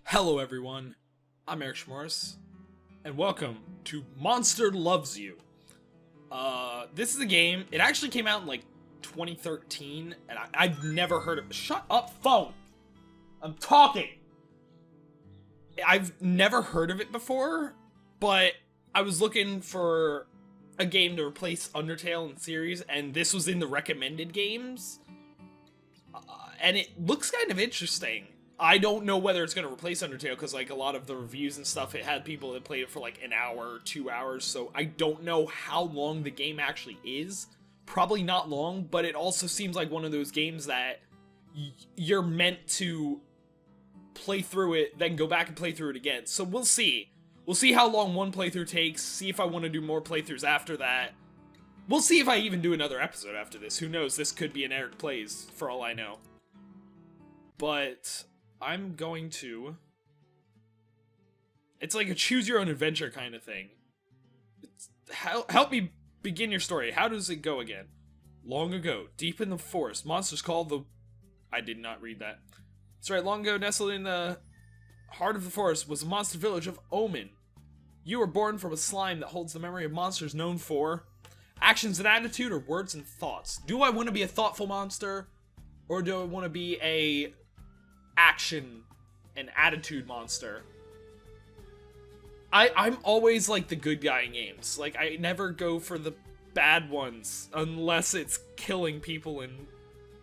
Hello everyone, I'm Eric Schmorris, and welcome to Monster Loves You. This is a game, it actually came out in like 2013, and I've never heard of it. Shut up, phone! I'm talking! I've never heard of it before, but I was looking for a game to replace Undertale in series, and this was in the recommended games, and it looks kind of interesting. I don't know whether it's going to replace Undertale, because like a lot of the reviews and stuff, it had people that played it for like an hour or 2 hours, so I don't know how long the game actually is. Probably not long, but it also seems like one of those games that you're meant to play through it, then go back and play through it again. So we'll see. We'll see how long one playthrough takes, see if I want to do more playthroughs after that. We'll see if I even do another episode after this. Who knows? This could be an Eric Plays, for all I know. But I'm going to... It's like a choose-your-own-adventure kind of thing. Help me begin your story. How does it go again? Long ago, deep in the forest, monsters called the... I did not read that. That's right, long ago, nestled in the heart of the forest was a monster village of Omen. You were born from a slime that holds the memory of monsters known for actions and attitude, or words and thoughts. Do I want to be a thoughtful monster? Or do I want to be a action and attitude monster? I'm always like the good guy in games. Like, I never go for the bad ones unless it's killing people in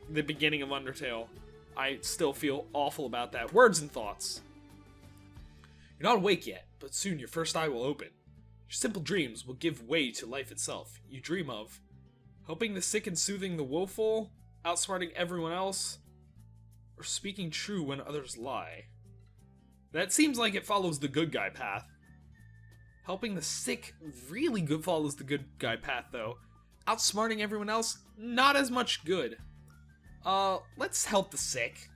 the beginning of Undertale. I still feel awful about that. Words and thoughts. You're not awake yet, but soon your first eye will open. Your simple dreams will give way to life itself. You dream of helping the sick and soothing the woeful, outsmarting everyone else, or speaking true when others lie. That seems like it follows the good guy path. Helping the sick really good follows the good guy path, though. Outsmarting everyone else, not as much good. Let's help the sick.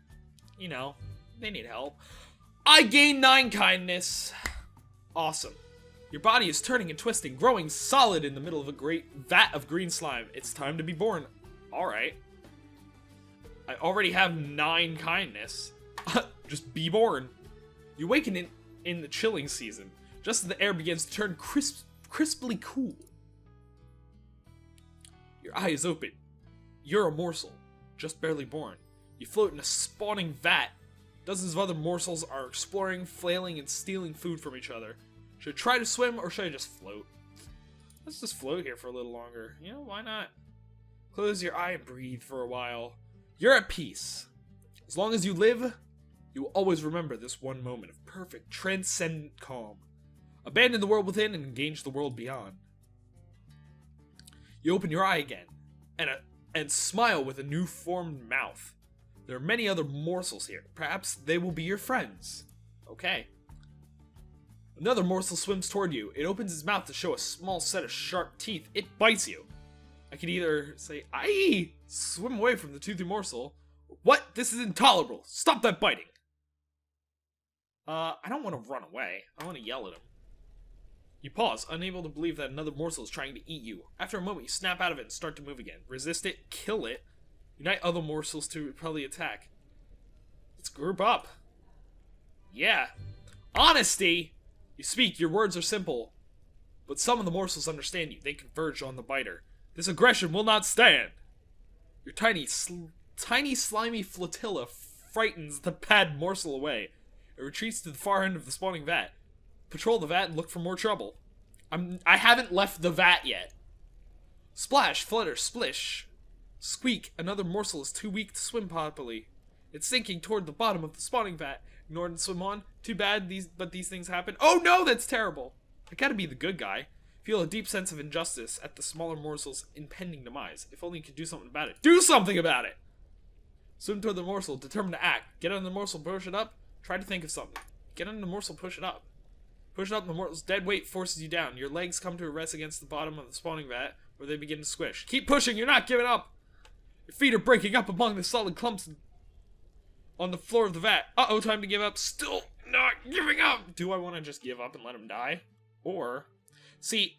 You know, they need help. I gain 9 kindness. Awesome. Your body is turning and twisting, growing solid in the middle of a great vat of green slime. It's time to be born. Alright. I already have 9 kindness. Just be born. You awaken in the chilling season, just as the air begins to turn crisply cool. Your eye is open. You're a morsel, just barely born. You float in a spawning vat. Dozens of other morsels are exploring, flailing, and stealing food from each other. Should I try to swim, or should I just float? Let's just float here for a little longer. You know, why not? Close your eye and breathe for a while. You're at peace. As long as you live, you will always remember this one moment of perfect, transcendent calm. Abandon the world within and engage the world beyond. You open your eye again, and smile with a new formed mouth. There are many other morsels here. Perhaps they will be your friends. Okay. Another morsel swims toward you. It opens its mouth to show a small set of sharp teeth. It bites you. I could either say, "Aye!" swim away from the toothy morsel. What? This is intolerable. Stop that biting. I don't want to run away. I want to yell at him. You pause, unable to believe that another morsel is trying to eat you. After a moment, you snap out of it and start to move again. Resist it, kill it. Unite other morsels to repel the attack. Let's group up. Yeah. Honesty! You speak, your words are simple. But some of the morsels understand you. They converge on the biter. This aggression will not stand. Your tiny slimy flotilla frightens the bad morsel away. It retreats to the far end of the spawning vat. Patrol the vat and look for more trouble. I haven't left the vat yet. Splash, flutter, splish. Squeak, another morsel is too weak to swim properly. It's sinking toward the bottom of the spawning vat. Ignore and swim on. Too bad, but these things happen. Oh no, that's terrible. I gotta be the good guy. Feel a deep sense of injustice at the smaller morsel's impending demise. If only you could do something about it. Do something about it! Swim toward the morsel, determined to act. Get on the morsel, push it up. Try to think of something. Get on the morsel, push it up. Push it up, the morsel's dead weight forces you down. Your legs come to a rest against the bottom of the spawning vat, where they begin to squish. Keep pushing, you're not giving up! Your feet are breaking up among the solid clumps on the floor of the vat. Uh-oh, time to give up. Still not giving up! Do I want to just give up and let him die? Or... See...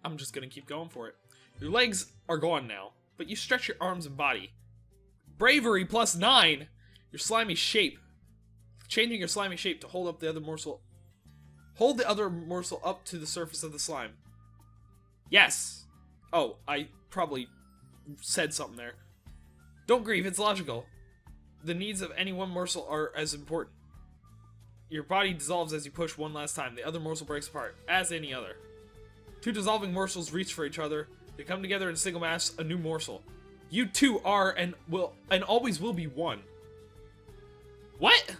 I'm just gonna keep going for it. Your legs are gone now, but you stretch your arms and body. Bravery +9! Your slimy shape Changing your slimy shape to hold up the other morsel. Hold the other morsel up to the surface of the slime. Yes! Oh, I probably said something there. Don't grieve, it's logical. The needs of any one morsel are as important. Your body dissolves as you push one last time. The other morsel breaks apart, as any other. Two dissolving morsels reach for each other. They come together in a single mass, a new morsel. You two are and always will be one. What?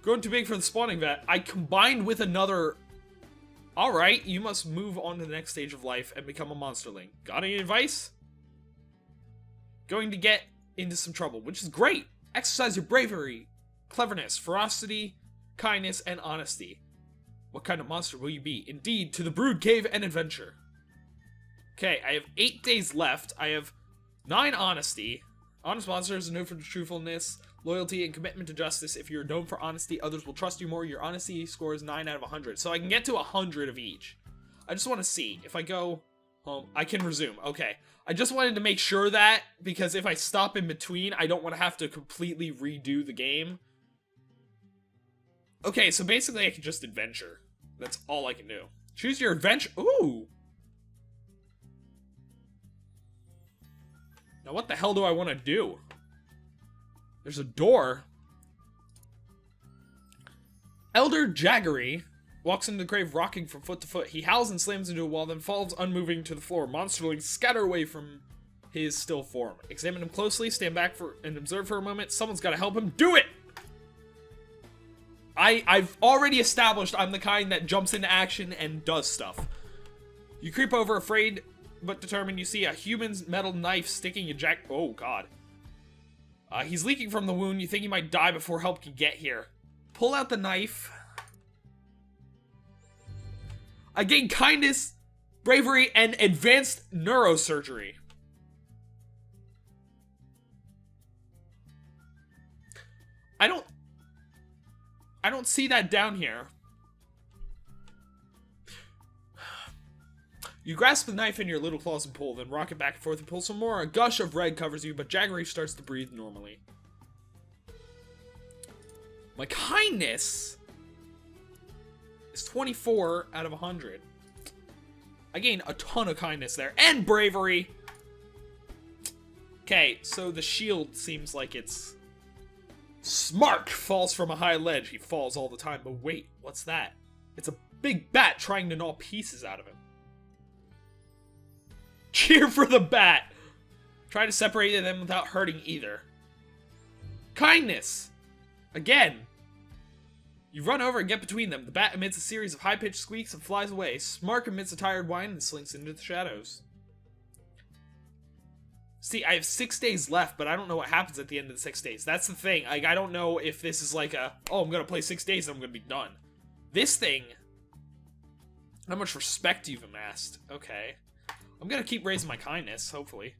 Grown too big for the spawning vat. I combined with another. Alright, you must move on to the next stage of life and become a monsterling. Got any advice? Going to get into some trouble, which is great. Exercise your bravery, cleverness, ferocity, kindness, and honesty. What kind of monster will you be? Indeed, to the Brood Cave and adventure. Okay, I have 8 days left. I have 9 honesty. Honest monsters are known for truthfulness, loyalty, and commitment to justice. If you're known for honesty, others will trust you more. Your honesty score is 9 out of 100. So I can get to 100 of each. I just want to see. If I go home, I can resume. Okay. I just wanted to make sure that, because if I stop in between, I don't want to have to completely redo the game. Okay, so basically I can just adventure. That's all I can do. Choose your adventure. Ooh! Now what the hell do I want to do? There's a door. Elder Jaggery walks into the grave rocking from foot to foot. He howls and slams into a wall, then falls unmoving to the floor. Monsterlings scatter away from his still form. Examine him closely, stand back and observe for a moment. Someone's gotta help him. Do it! I've already established I'm the kind that jumps into action and does stuff. You creep over, afraid but determined. You see a human's metal knife sticking in Jack. Oh, God. He's leaking from the wound. You think he might die before help can get here. Pull out the knife. I gain kindness, bravery, and advanced neurosurgery. I don't see that down here. You grasp the knife in your little claws and pull, then rock it back and forth and pull some more. A gush of red covers you, but Jaggery starts to breathe normally. My kindness is 24 out of 100. I gain a ton of kindness there. And bravery! Okay, so the shield seems like it's... Smark falls from a high ledge. He falls all the time, but wait, what's that? It's a big bat trying to gnaw pieces out of him. Cheer for the bat! Try to separate them without hurting either. Kindness! Again! You run over and get between them. The bat emits a series of high-pitched squeaks and flies away. Smark emits a tired whine and slinks into the shadows. See, I have 6 days left, but I don't know what happens at the end of the 6 days. That's the thing. Like, I don't know if this is like a, oh, I'm gonna play 6 days and I'm gonna be done. This thing... How much respect you've amassed. Okay. I'm gonna keep raising my kindness, hopefully.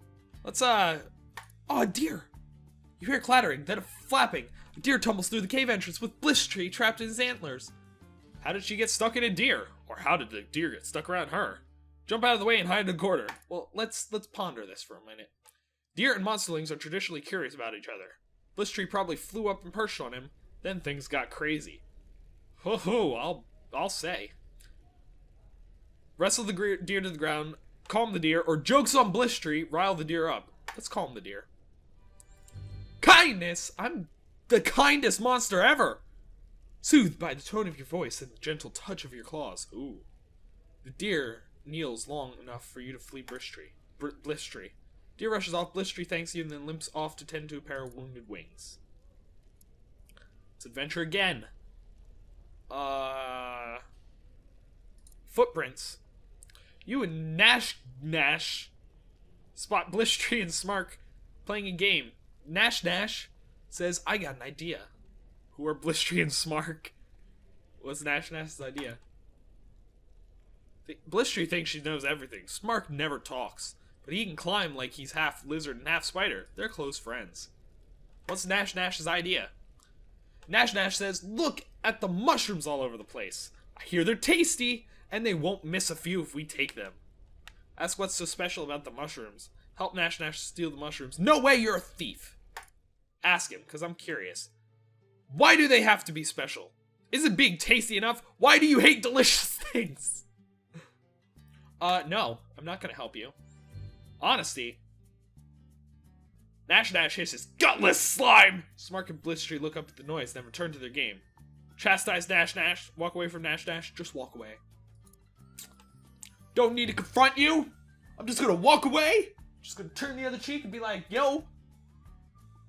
Let's, Oh, a deer! You hear clattering, then a flapping. A deer tumbles through the cave entrance with Blistry trapped in his antlers. How did she get stuck in a deer? Or how did the deer get stuck around her? Jump out of the way and hide in a corner. Well, let's ponder this for a minute. Deer and monsterlings are traditionally curious about each other. Blistry probably flew up and perched on him. Then things got crazy. Ho ho, I'll say. Wrestle the deer to the ground, calm the deer, or jokes on Blistry, rile the deer up. Let's calm the deer. Kindness! I'm the kindest monster ever! Soothed by the tone of your voice and the gentle touch of your claws. Ooh. The deer kneels long enough for you to flee Blistry. Deer rushes off, Blistry thanks you, and then limps off to tend to a pair of wounded wings. Let's adventure again. Footprints. You and Nash spot Blistry and Smark playing a game. Nash says, I got an idea. Who are Blistry and Smark? What's Nash's idea? Blistry thinks she knows everything. Smark never talks. But he can climb like he's half lizard and half spider. They're close friends. What's Nash's idea? Nash says, look at the mushrooms all over the place. I hear they're tasty, and they won't miss a few if we take them. Ask what's so special about the mushrooms. Help Nash steal the mushrooms. No way, you're a thief! Ask him, because I'm curious. Why do they have to be special? Isn't being tasty enough? Why do you hate delicious things? No, I'm not gonna help you. Honesty. Nash hisses, gutless slime! Smark and Blitztree look up at the noise, then return to their game. Chastise Nash, walk away from Nash, just walk away. Don't need to confront you! I'm just gonna walk away! Just gonna turn the other cheek and be like, yo!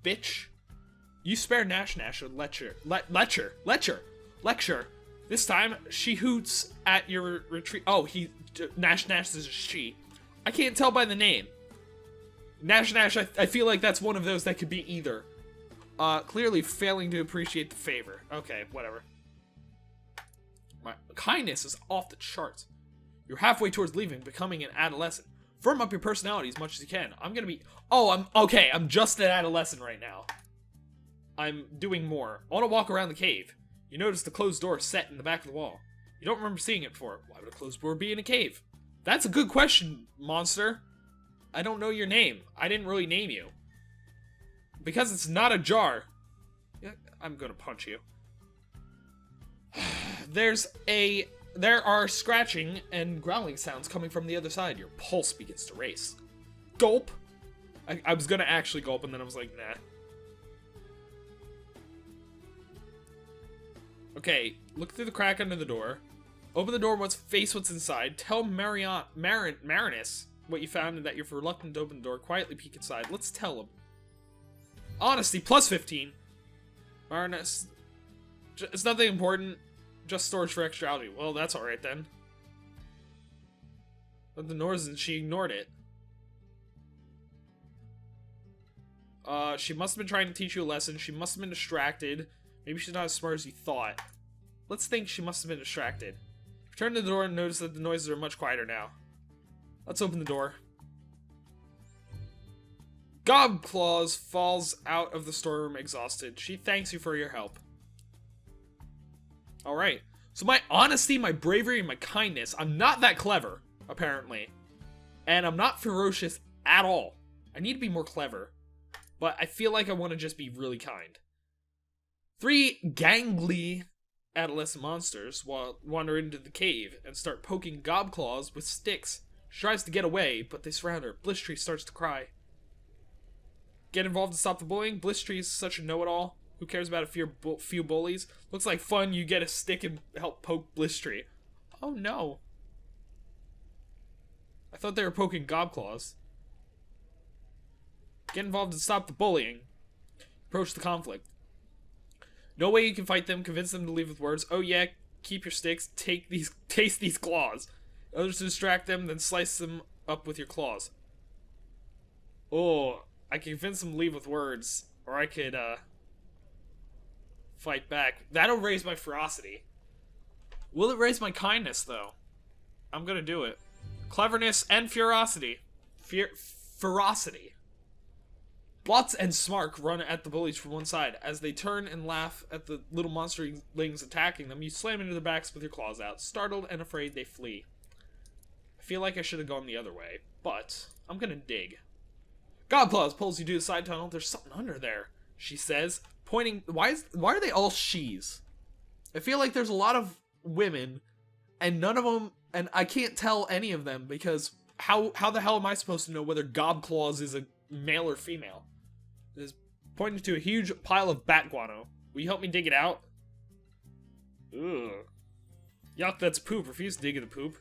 Bitch. You spare Nash a lecture. This time, she hoots at your retreat. Oh, Nash is a she. I can't tell by the name. Nash, I feel like that's one of those that could be either. Clearly failing to appreciate the favor. Okay, whatever. My kindness is off the charts. You're halfway towards leaving, becoming an adolescent. Firm up your personality as much as you can. I'm just an adolescent right now. I'm doing more. I want to walk around the cave. You notice the closed door set in the back of the wall. You don't remember seeing it before. Why would a closed door be in a cave? That's a good question, monster. I don't know your name. I didn't really name you. Because it's not a jar. Yeah, I'm gonna punch you. There are scratching and growling sounds coming from the other side. Your pulse begins to race. Gulp. I was gonna actually gulp and then I was like, nah. Okay, look through the crack under the door. Open the door face what's inside. Tell Marinus what you found and that you're reluctant to open the door. Quietly peek inside. Let's tell him. Honesty, plus 15. Marinus, it's nothing important. Just storage for extra. Well, that's alright then. But the noise, and she ignored it. She must have been trying to teach you a lesson. She must have been distracted. Maybe she's not as smart as you thought. Let's think she must have been distracted. Return to the door and notice that the noises are much quieter now. Let's open the door. Gobclaws falls out of the storeroom exhausted. She thanks you for your help. Alright. So my honesty, my bravery, and my kindness, I'm not that clever, apparently. And I'm not ferocious at all. I need to be more clever. But I feel like I want to just be really kind. 3 gangly adolescent monsters wander into the cave and start poking Gobclaws with sticks. She tries to get away, but they surround her. Blitztree starts to cry. Get involved to stop the bullying? Blitztree is such a know-it-all. Who cares about a few bullies? Looks like fun. You get a stick and help poke Blitztree. Oh no. I thought they were poking Gobclaws. Get involved to stop the bullying. Approach the conflict. No way you can fight them. Convince them to leave with words. Oh yeah, keep your sticks. Taste these claws. Others to distract them, then slice them up with your claws. Oh, I can convince them to leave with words. Or I could, fight back. That'll raise my ferocity. Will it raise my kindness, though? I'm gonna do it. Cleverness and ferocity. Ferocity. Blotz and Smark run at the bullies from one side. As they turn and laugh at the little monsterlings attacking them, you slam into their backs with your claws out. Startled and afraid, they flee. I feel like I should have gone the other way, but I'm gonna dig. Gobclaws pulls you to the side tunnel. There's something under there, she says, pointing. Why are they all she's? I feel like there's a lot of women, and none of them, and I can't tell any of them because how the hell am I supposed to know whether Gobclaws is a male or female? It is pointing to a huge pile of bat guano. Will you help me dig it out? Ugh. Yuck, that's poop. Refuse to dig at the poop.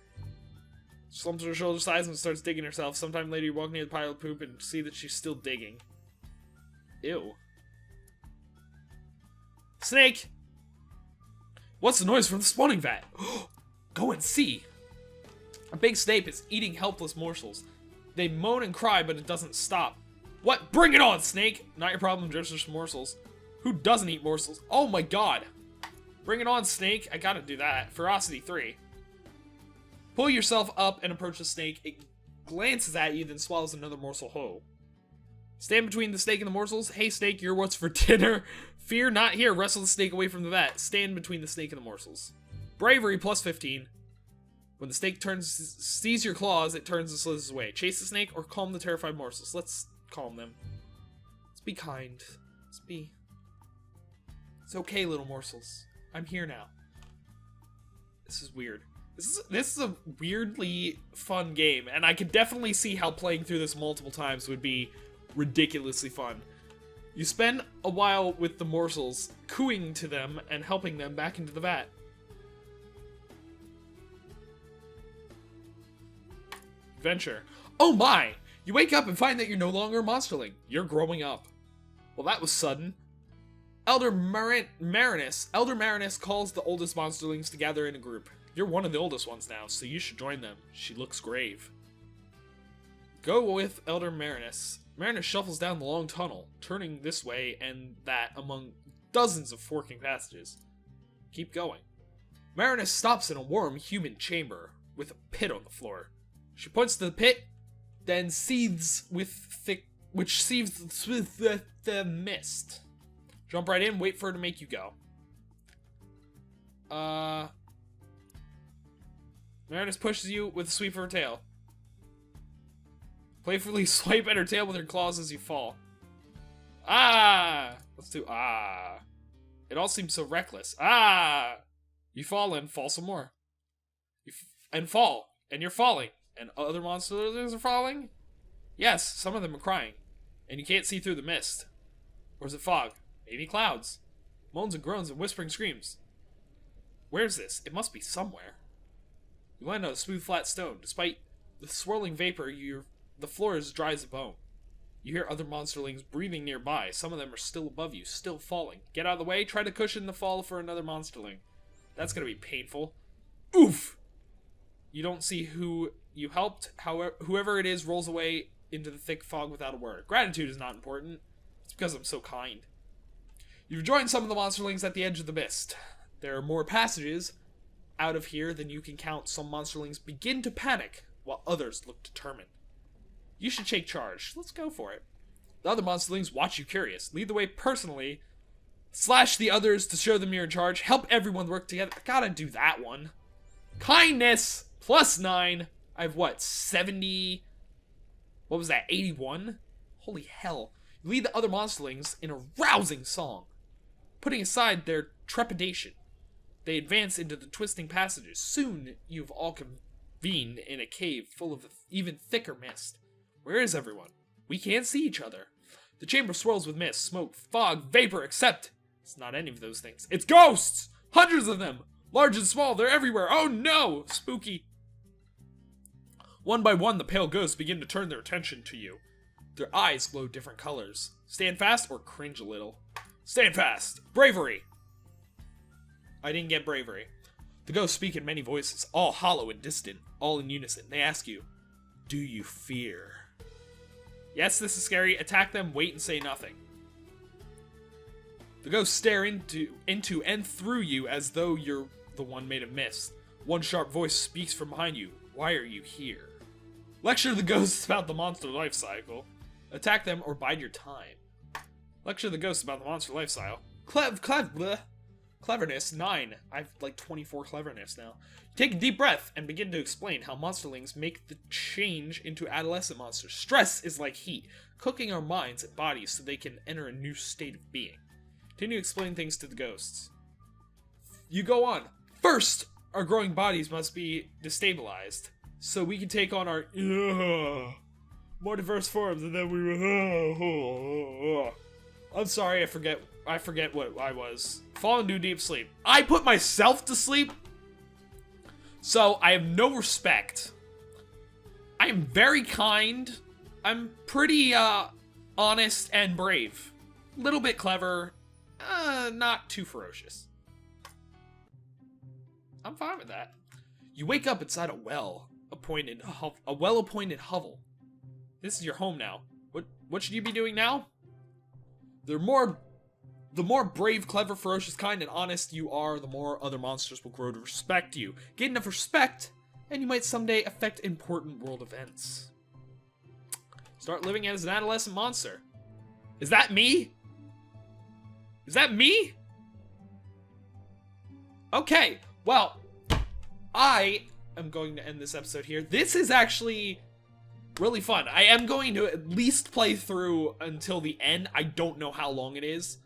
Slumps her shoulder sides and starts digging herself. Sometime later, you walk near the pile of poop and see that she's still digging. Ew. Snake! What's the noise from the spawning vat? Go and see! A big snake is eating helpless morsels. They moan and cry, but it doesn't stop. What? Bring it on, snake! Not your problem, just morsels. Who doesn't eat morsels? Oh my god! Bring it on, snake! I gotta do that. Ferocity 3. Pull yourself up and approach the snake. It glances at you, then swallows another morsel whole. Stand between the snake and the morsels. Hey, snake, you're what's for dinner. Fear not here. Wrestle the snake away from the vat. Stand between the snake and the morsels. Bravery, plus 15. When the snake sees your claws, it turns and slithers away. Chase the snake or calm the terrified morsels. Let's calm them. Let's be kind. Let's It's okay, little morsels. I'm here now. This is weird. This is a weirdly fun game, and I could definitely see how playing through this multiple times would be ridiculously fun. You spend a while with the morsels, cooing to them and helping them back into the vat. Adventure. Oh my! You wake up and find that you're no longer a monsterling. You're growing up. Well, that was sudden. Elder Marinus calls the oldest monsterlings to gather in a group. You're one of the oldest ones now, so you should join them. She looks grave. Go with Elder Marinus. Marinus shuffles down the long tunnel, turning this way and that among dozens of forking passages. Keep going. Marinus stops in a warm human chamber with a pit on the floor. She points to the pit, then seethes with the mist. Jump right in, wait for her to make you go. Marinus pushes you with a sweep of her tail. Playfully swipe at her tail with her claws as you fall. Ah! Let's do ah. It all seems so reckless. Ah! You fall and fall some more. And fall. And you're falling. And other monsters are falling? Yes, some of them are crying. And you can't see through the mist. Or is it fog? Maybe clouds. Moans and groans and whispering screams. Where's this? It must be somewhere. You land on a smooth, flat stone. Despite the swirling vapor, the floor is dry as a bone. You hear other monsterlings breathing nearby. Some of them are still above you, still falling. Get out of the way. Try to cushion the fall for another monsterling. That's gonna be painful. Oof! You don't see who you helped. However, whoever it is rolls away into the thick fog without a word. Gratitude is not important. It's because I'm so kind. You've joined some of the monsterlings at the edge of the mist. There are more passages out of here than you can count. Some monsterlings begin to panic, while others look determined. You should take charge. Let's go for it. The other monsterlings watch you curious. Lead the way personally. Slash the others to show them you're in charge. Help everyone work together. I gotta do that one. Kindness! +9. I have what? 70... What was that? 81? Holy hell. You lead the other monsterlings in a rousing song. Putting aside their trepidation, they advance into the twisting passages. Soon, you've all convened in a cave full of even thicker mist. Where is everyone? We can't see each other. The chamber swirls with mist, smoke, fog, vapor, except it's not any of those things. It's ghosts! Hundreds of them! Large and small, they're everywhere. Oh no! Spooky. One by one, the pale ghosts begin to turn their attention to you. Their eyes glow different colors. Stand fast or cringe a little. Stand fast! Bravery! I didn't get bravery. The ghosts speak in many voices, all hollow and distant, all in unison. They ask you, do you fear? Yes, this is scary. Attack them, wait and say nothing. The ghosts stare into and through you as though you're the one made of mist. One sharp voice speaks from behind you. Why are you here? Lecture the ghosts about the monster life cycle. Attack them or bide your time. Lecture the ghosts about the monster life cycle. Cleverness, 9. I've like 24 cleverness now. Take a deep breath and begin to explain how monsterlings make the change into adolescent monsters. Stress is like heat, cooking our minds and bodies so they can enter a new state of being. Continue to explain things to the ghosts. You go on. First, our growing bodies must be destabilized, so we can take on our more diverse forms, and then we I'm sorry, I forget what I was. Fall into deep sleep. I put myself to sleep? So, I have no respect. I am very kind. I'm pretty, honest and brave. Little bit clever. Not too ferocious. I'm fine with that. You wake up inside a well-appointed hovel. This is your home now. What should you be doing now? The more brave, clever, ferocious, kind, and honest you are, the more other monsters will grow to respect you. Get enough respect, and you might someday affect important world events. Start living as an adolescent monster. Is that me? Is that me? Okay, well, I am going to end this episode here. This is actually really fun. I am going to at least play through until the end. I don't know how long it is.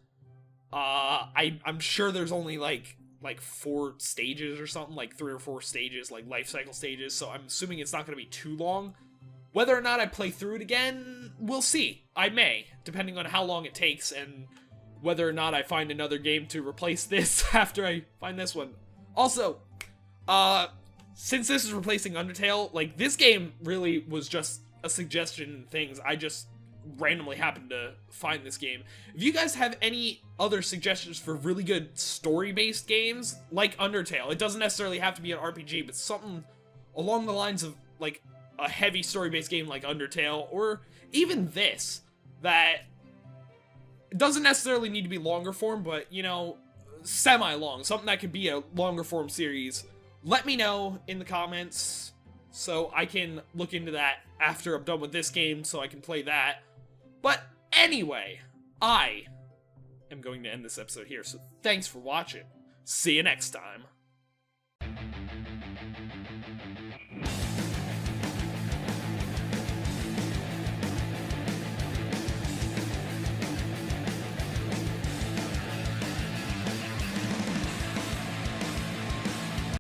I'm sure there's only like 4 stages or something, like 3 or 4 stages, like life cycle stages, so I'm assuming it's not going to be too long. Whether or not I play through it again, we'll see. I may, depending on how long it takes and whether or not I find another game to replace this after I find this one. Also, since this is replacing Undertale, like, this game really was just a suggestion and things. I just randomly happened to find this game. If you guys have any other suggestions for really good story-based games, like Undertale, it doesn't necessarily have to be an RPG, but something along the lines of, like, a heavy story-based game like Undertale, or even this, that doesn't necessarily need to be longer form, but, you know, semi-long, something that could be a longer form series, let me know in the comments so I can look into that after I'm done with this game so I can play that. But anyway, I am going to end this episode here, so thanks for watching. See you next time.